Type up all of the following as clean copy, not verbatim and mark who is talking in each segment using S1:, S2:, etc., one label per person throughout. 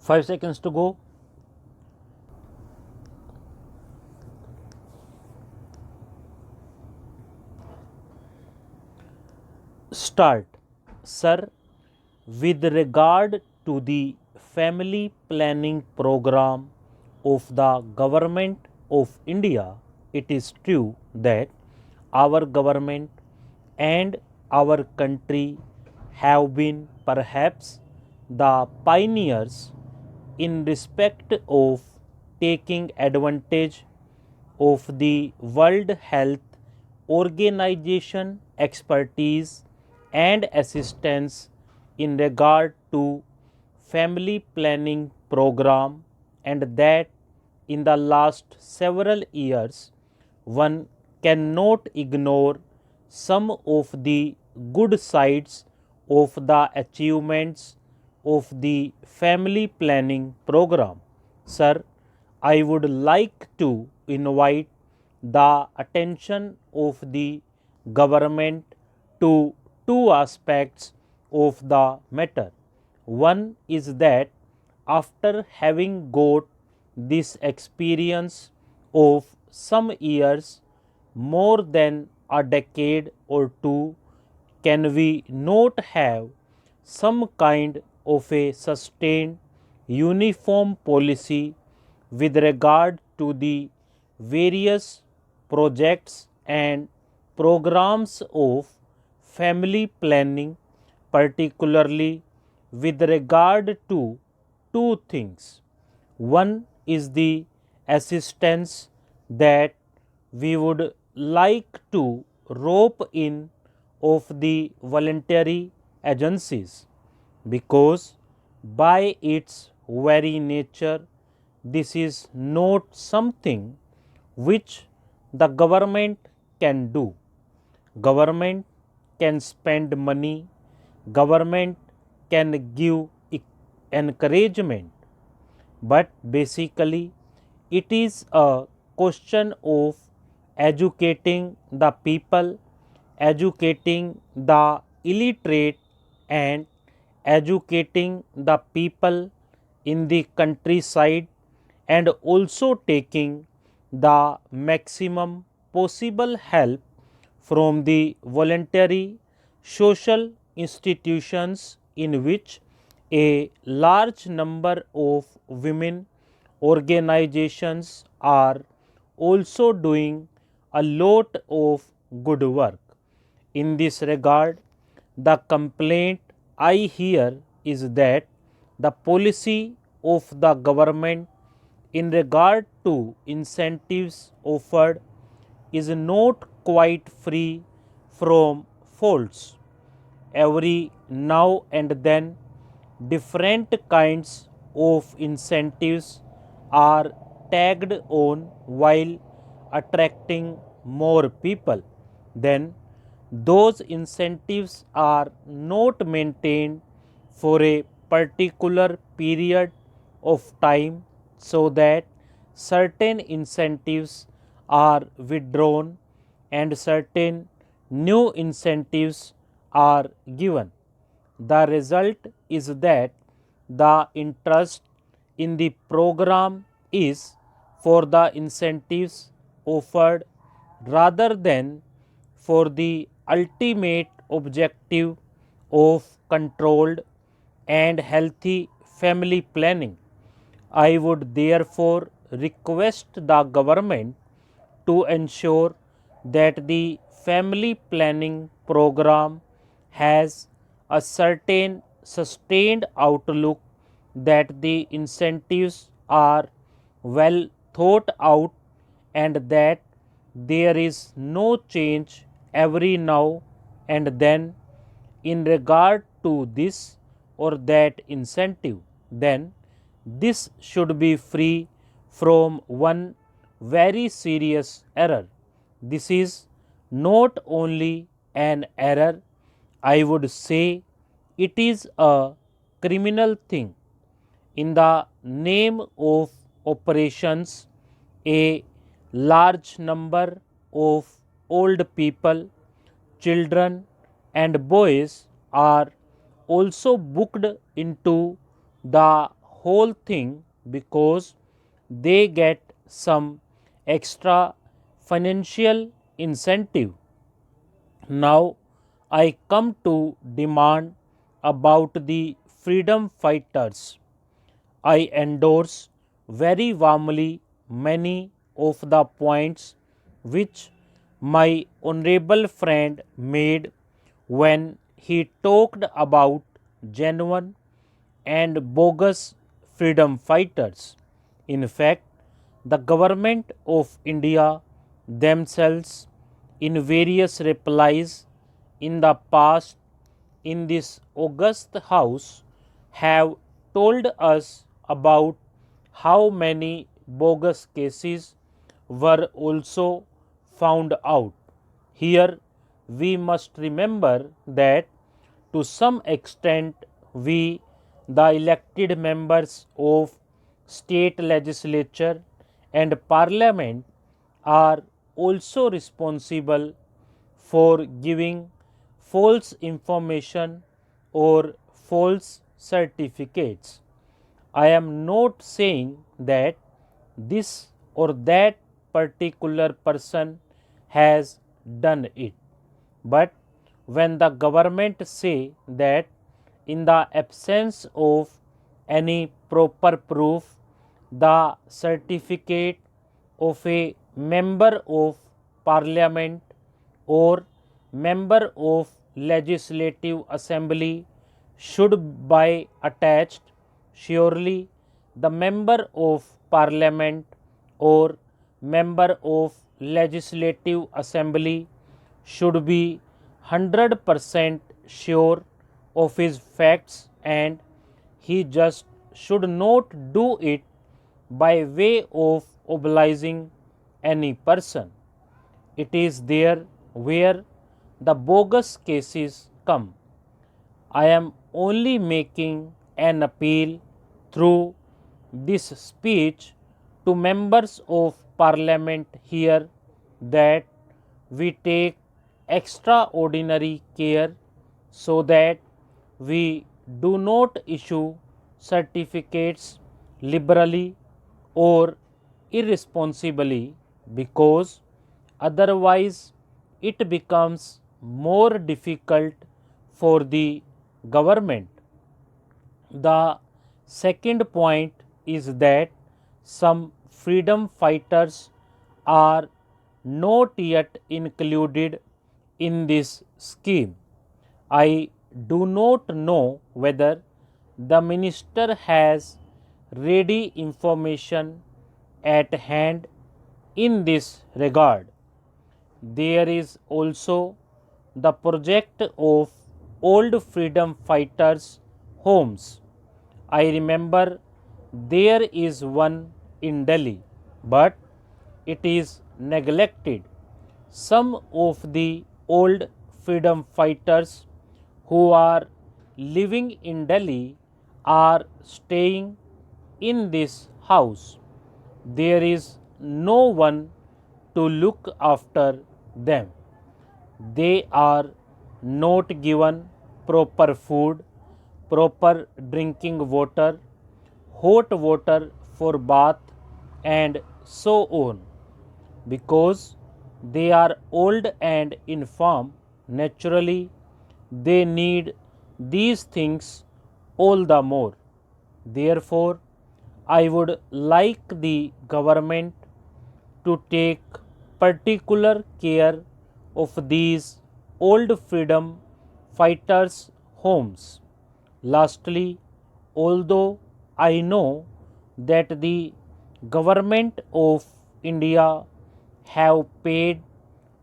S1: 5 seconds to go. Start. Sir, with regard to the family planning program of the government of India, it is true that our government and our country have been perhaps the pioneers in respect of taking advantage of the World Health Organization expertise and assistance in regard to family planning program, and that in the last several years one cannot ignore some of the good sides of the achievements of the family planning program. Sir, I would like to invite the attention of the government to two aspects of the matter. One is that after having got this experience of some years, more than a decade or two, can we not have some kind of a sustained uniform policy with regard to the various projects and programs of family planning, particularly with regard to two things. One is the assistance that we would like to rope in of the voluntary agencies, because by its very nature this is not something which the government can do. Government can spend money, government can give encouragement, but basically it is a question of educating the people, educating the illiterate, and educating the people in the countryside, and also taking the maximum possible help from the voluntary social institutions in which a large number of women organizations are also doing a lot of good work. In this regard, the complaint I hear is that the policy of the government in regard to incentives offered is not quite free from faults. Every now and then, different kinds of incentives are tagged on while attracting more people. Then, those incentives are not maintained for a particular period of time, so that certain incentives are withdrawn and certain new incentives are given. The result is that the interest in the program is for the incentives offered rather than for the ultimate objective of controlled and healthy family planning. I would therefore request the government to ensure that the family planning program has a certain sustained outlook, that the incentives are well thought out, and that there is no change every now and then in regard to this or that incentive. Then this should be free from one very serious error. This is not only an error, I would say it is a criminal thing. In the name of operations, a large number of old people, children, and boys are also booked into the whole thing because they get some extra financial incentive. Now I come to demand about the freedom fighters. I endorse very warmly many of the points which my honorable friend made when he talked about genuine and bogus freedom fighters. In fact, the government of India themselves, in various replies in the past in this august house, have told us about how many bogus cases were also found out. Here we must remember that to some extent we, the elected members of state legislature and parliament, are also responsible for giving false information or false certificates. I am not saying that this or that particular person has done it, but when the government say that in the absence of any proper proof, the certificate of a member of parliament or member of legislative assembly should be attached, surely the member of parliament or member of legislative assembly should be 100% sure of his facts, and he just should not do it by way of obliging any person. It is there where the bogus cases come. I am only making an appeal through this speech to members of parliament here that we take extraordinary care so that we do not issue certificates liberally or irresponsibly, because otherwise it becomes more difficult for the government. The second point is that some freedom fighters are not yet included in this scheme. I do not know whether the minister has ready information at hand in this regard. There is also the project of old freedom fighters' homes. I remember there is one in Delhi, but it is neglected. Some of the old freedom fighters who are living in Delhi are staying in this house. There is no one to look after them. They are not given proper food, proper drinking water, hot water for bath, and so on. Because they are old and infirm, naturally they need these things all the more. Therefore, I would like the government to take particular care of these old freedom fighters' homes. Lastly, although I know that the government of India have paid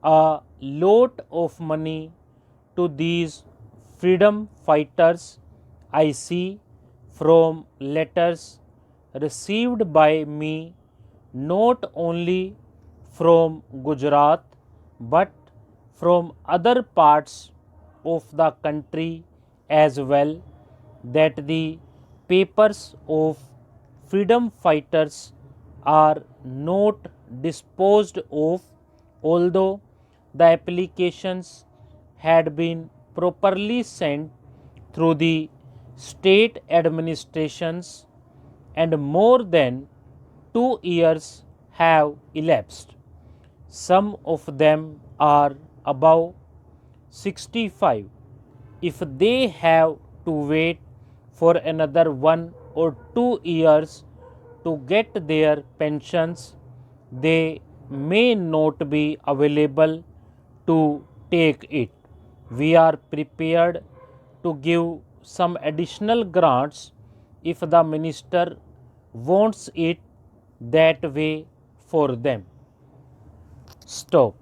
S1: a lot of money to these freedom fighters, I see from letters received by me not only from Gujarat but from other parts of the country as well, that the papers of freedom fighters are not disposed of, although the applications had been properly sent through the state administrations. and more than 2 years have elapsed. Some of them are above 65. If they have to wait for another 1 or 2 years to get their pensions, they may not be available to take it. We are prepared to give some additional grants if the minister wants it that way for them. Stop.